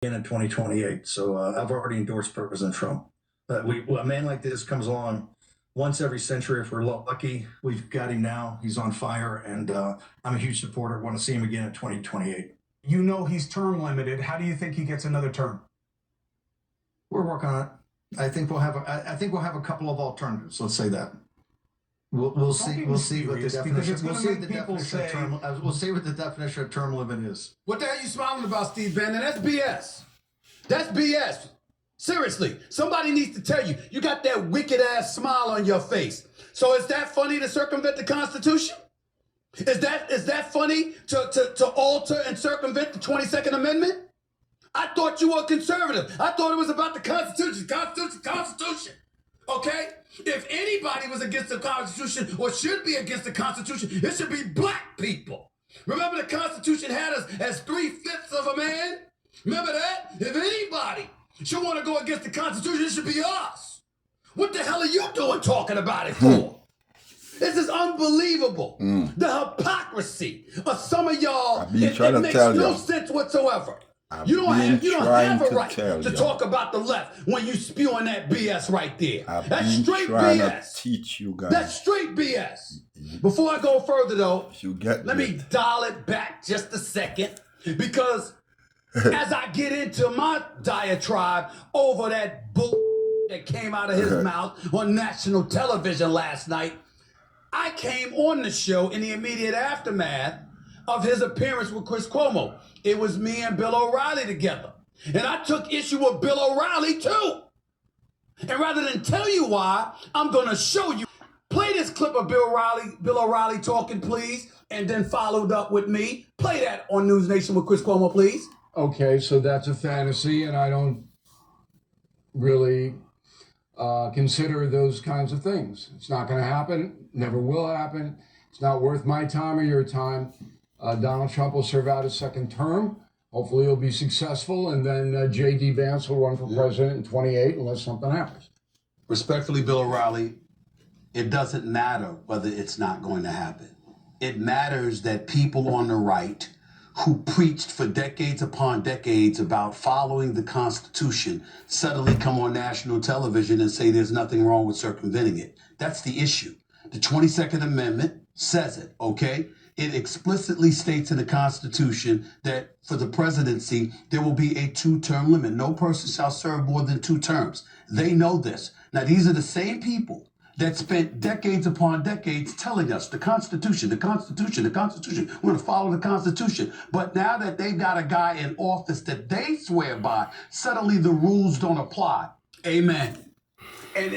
in 2028. So I've already endorsed President Trump. A man like this comes along once every century. If we're lucky, we've got him now. He's on fire, and I'm a huge supporter. Want to see him again in 2028. You know he's term limited. How do you think he gets another term? We're working on it. I think we'll have a couple of alternatives. Let's say that. We'll see. We'll see what the definition. We'll see what the definition of term limit is. What the hell are you smiling about, Steve Bannon? That's BS. That's BS. Seriously, somebody needs to tell you. You got that wicked ass smile on your face. So is that funny to circumvent the Constitution? Is that funny to alter and circumvent the 22nd Amendment? I thought you were a conservative. I thought it was about the Constitution. Constitution. Okay? If anybody was against the Constitution or should be against the Constitution, it should be black people. Remember the Constitution had us as 3/5 of a man? Remember that? If anybody should want to go against the Constitution, it should be us. What the hell are you doing talking about it for? This is unbelievable. The hypocrisy of some of y'all, it makes no sense whatsoever. You don't have a right to talk about the left when you spewing that BS right there. That's straight BS. Teach you guys. That's straight BS. Before I go further, though, let me dial it back just a second, because as I get into my diatribe over that bull that came out of his mouth on national television last night, I came on the show in the immediate aftermath of his appearance with Chris Cuomo. It was me and Bill O'Reilly together. And I took issue with Bill O'Reilly too. And rather than tell you why, I'm gonna show you. Play this clip of Bill O'Reilly talking, please, and then followed up with me. Play that on News Nation with Chris Cuomo, please. Okay, so that's a fantasy, and I don't really consider those kinds of things. It's not gonna happen, never will happen. It's not worth my time or your time. Donald Trump will serve out his second term. Hopefully he'll be successful, and then J.D. Vance will run for president in 28 unless something happens. Respectfully, Bill O'Reilly, it doesn't matter whether it's not going to happen. It matters that people on the right who preached for decades upon decades about following the Constitution suddenly come on national television and say there's nothing wrong with circumventing it. That's the issue. The 22nd Amendment says it, okay? It explicitly states in the Constitution that for the presidency, there will be a 2-term limit. No person shall serve more than 2 terms. They know this. Now, these are the same people that spent decades upon decades telling us the Constitution, the Constitution, the Constitution. We're going to follow the Constitution. But now that they've got a guy in office that they swear by, suddenly the rules don't apply. Amen. And